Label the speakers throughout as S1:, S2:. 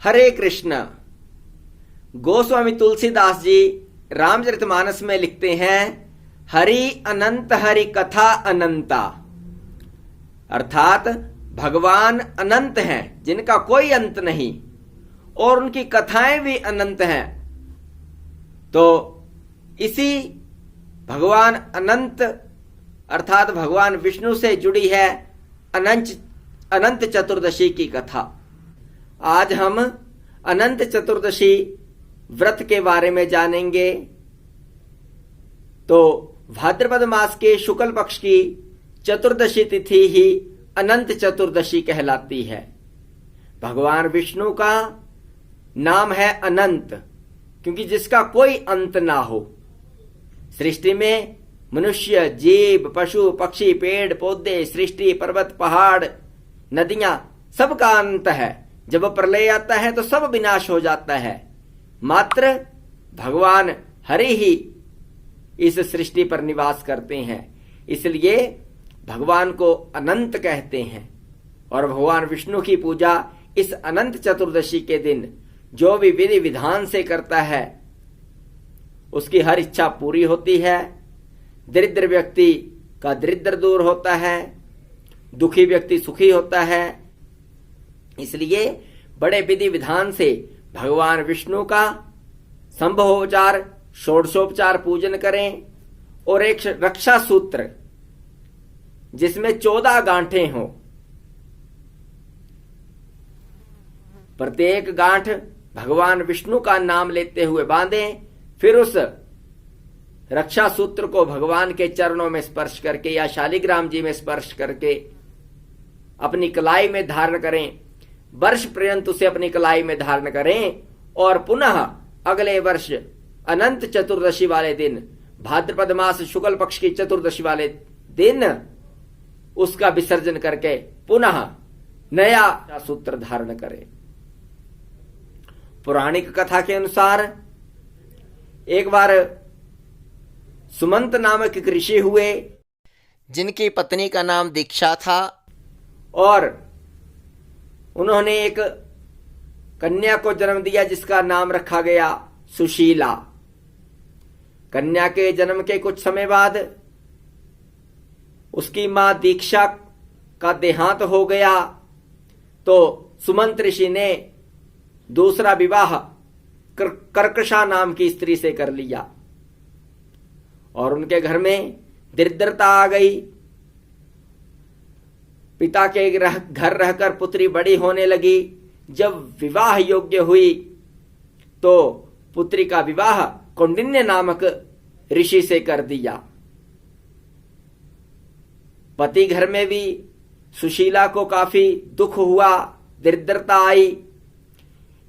S1: हरे कृष्ण। गोस्वामी तुलसीदास जी रामचरितमानस में लिखते हैं, हरि अनंत हरि कथा अनंता, अर्थात भगवान अनंत हैं जिनका कोई अंत नहीं और उनकी कथाएं भी अनंत हैं। तो इसी भगवान अनंत अर्थात भगवान विष्णु से जुड़ी है अनंत चतुर्दशी की कथा। आज हम अनंत चतुर्दशी व्रत के बारे में जानेंगे। तो भाद्रपद मास के शुक्ल पक्ष की चतुर्दशी तिथि ही अनंत चतुर्दशी कहलाती है। भगवान विष्णु का नाम है अनंत, क्योंकि जिसका कोई अंत ना हो। सृष्टि में मनुष्य, जीव, पशु, पक्षी, पेड़ पौधे, सृष्टि, पर्वत, पहाड़, नदियां, सबका अंत है। जब प्रलय आता है तो सब विनाश हो जाता है, मात्र भगवान हरि ही इस सृष्टि पर निवास करते हैं, इसलिए भगवान को अनंत कहते हैं। और भगवान विष्णु की पूजा इस अनंत चतुर्दशी के दिन जो भी विधि विधान से करता है उसकी हर इच्छा पूरी होती है। दरिद्र व्यक्ति का दरिद्र दूर होता है, दुखी व्यक्ति सुखी होता है। इसलिए बड़े विधि विधान से भगवान विष्णु का संभवोपचार, षोडशोपचार पूजन करें और एक रक्षा सूत्र जिसमें 14 गांठें हों, प्रत्येक गांठ भगवान विष्णु का नाम लेते हुए बांधें। फिर उस रक्षा सूत्र को भगवान के चरणों में स्पर्श करके या शालिग्राम जी में स्पर्श करके अपनी कलाई में धारण करें। वर्ष पर्यंत उसे अपनी कलाई में धारण करें और पुनः अगले वर्ष अनंत चतुर्दशी वाले दिन, भाद्रपद मास शुक्ल पक्ष की चतुर्दशी वाले दिन उसका विसर्जन करके पुनः नया सूत्र धारण करें। पौराणिक कथा के अनुसार एक बार सुमंत नामक एक ऋषि हुए जिनकी पत्नी का नाम दीक्षा था और उन्होंने एक कन्या को जन्म दिया जिसका नाम रखा गया सुशीला। कन्या के जन्म के कुछ समय बाद उसकी मां दीक्षा का देहांत हो गया, तो सुमंत ऋषि ने दूसरा विवाह कर्कशा नाम की स्त्री से कर लिया और उनके घर में दरिद्रता आ गई। पिता के घर रहकर पुत्री बड़ी होने लगी। जब विवाह योग्य हुई तो पुत्री का विवाह कौंडिन्य नामक ऋषि से कर दिया। पति घर में भी सुशीला को काफी दुख हुआ, दरिद्रता आई।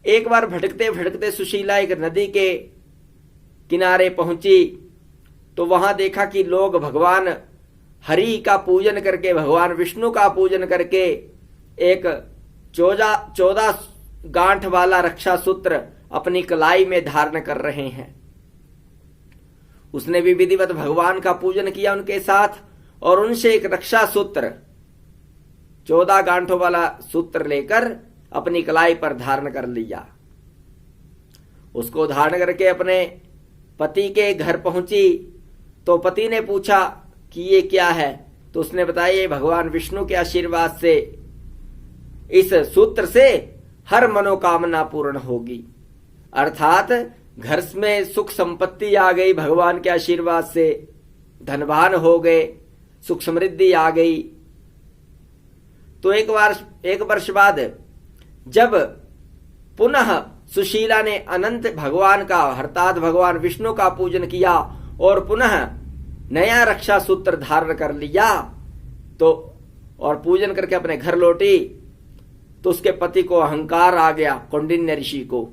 S1: एक बार भटकते भटकते सुशीला एक नदी के किनारे पहुंची तो वहां देखा कि लोग भगवान हरि का पूजन करके, भगवान विष्णु का पूजन करके एक 14 गांठ वाला रक्षा सूत्र अपनी कलाई में धारण कर रहे हैं। उसने भी विधिवत भगवान का पूजन किया उनके साथ और उनसे एक रक्षा सूत्र 14 गांठों वाला सूत्र लेकर अपनी कलाई पर धारण कर लिया। उसको धारण करके अपने पति के घर पहुंची तो पति ने पूछा कि ये क्या है, तो उसने बताया ये भगवान विष्णु के आशीर्वाद से इस सूत्र से हर मनोकामना पूर्ण होगी। अर्थात घर में सुख संपत्ति आ गई, भगवान के आशीर्वाद से धनवान हो गए, सुख समृद्धि आ गई। तो एक वर्ष बाद जब पुनः सुशीला ने अनंत भगवान का अर्थात भगवान विष्णु का पूजन किया और पुनः नया रक्षा सूत्र धारण कर लिया तो और पूजन करके अपने घर लौटी तो उसके पति को अहंकार आ गया, कौंडिन्य ऋषि को,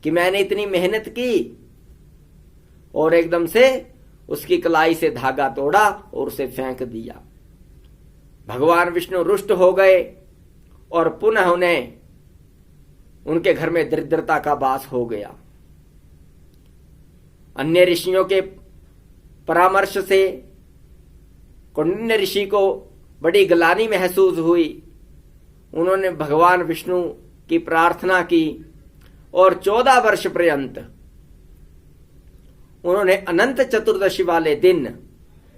S1: कि मैंने इतनी मेहनत की, और एकदम से उसकी कलाई से धागा तोड़ा और उसे फेंक दिया। भगवान विष्णु रुष्ट हो गए और पुनः उन्हें उनके घर में दरिद्रता का वास हो गया। अन्य ऋषियों के परामर्श से कौंडिन्य ऋषि को बड़ी ग्लानि महसूस हुई। उन्होंने भगवान विष्णु की प्रार्थना की और 14 वर्ष पर्यंत उन्होंने अनंत चतुर्दशी वाले दिन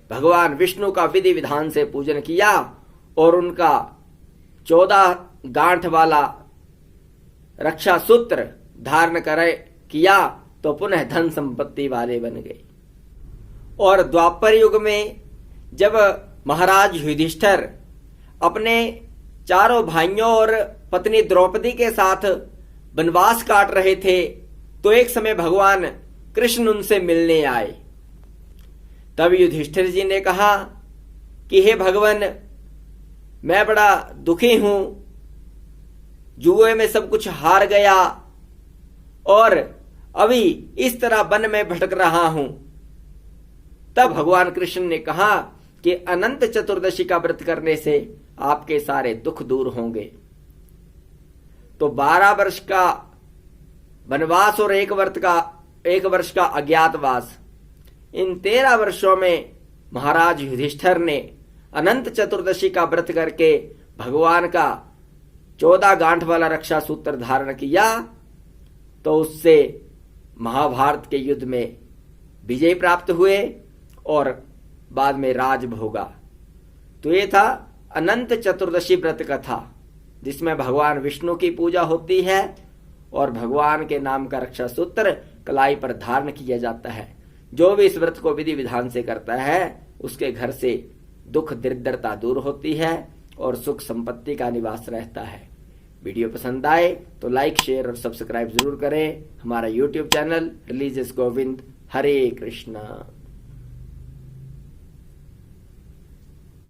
S1: भगवान विष्णु का विधि विधान से पूजन किया और उनका 14 गांठ वाला रक्षा सूत्र धारण करे किया तो पुनः धन संपत्ति वाले बन गए। और द्वापर युग में जब महाराज युधिष्ठिर अपने चारों भाइयों और पत्नी द्रौपदी के साथ वनवास काट रहे थे तो एक समय भगवान कृष्ण उनसे मिलने आए। तब युधिष्ठिर जी ने कहा कि हे भगवान, मैं बड़ा दुखी हूं, जुए में सब कुछ हार गया और अभी इस तरह वन में भटक रहा हूं। तब भगवान कृष्ण ने कहा कि अनंत चतुर्दशी का व्रत करने से आपके सारे दुख दूर होंगे। तो 12 वर्ष का वनवास और 1 वर्ष का अज्ञातवास, इन 13 वर्षों में महाराज युधिष्ठिर ने अनंत चतुर्दशी का व्रत करके भगवान का 14 गांठ वाला रक्षा सूत्र धारण किया तो उससे महाभारत के युद्ध में विजय प्राप्त हुए और बाद में राज भोगा। तो ये था अनंत चतुर्दशी व्रत कथा, जिसमें भगवान विष्णु की पूजा होती है और भगवान के नाम का रक्षा सूत्र कलाई पर धारण किया जाता है। जो भी इस व्रत को विधि विधान से करता है उसके घर से दुख दरिद्रता दूर होती है और सुख संपत्ति का निवास रहता है। वीडियो पसंद आए तो लाइक, शेयर और सब्सक्राइब जरूर करें हमारा YouTube चैनल रिलीजियस गोविंद। हरे कृष्णा।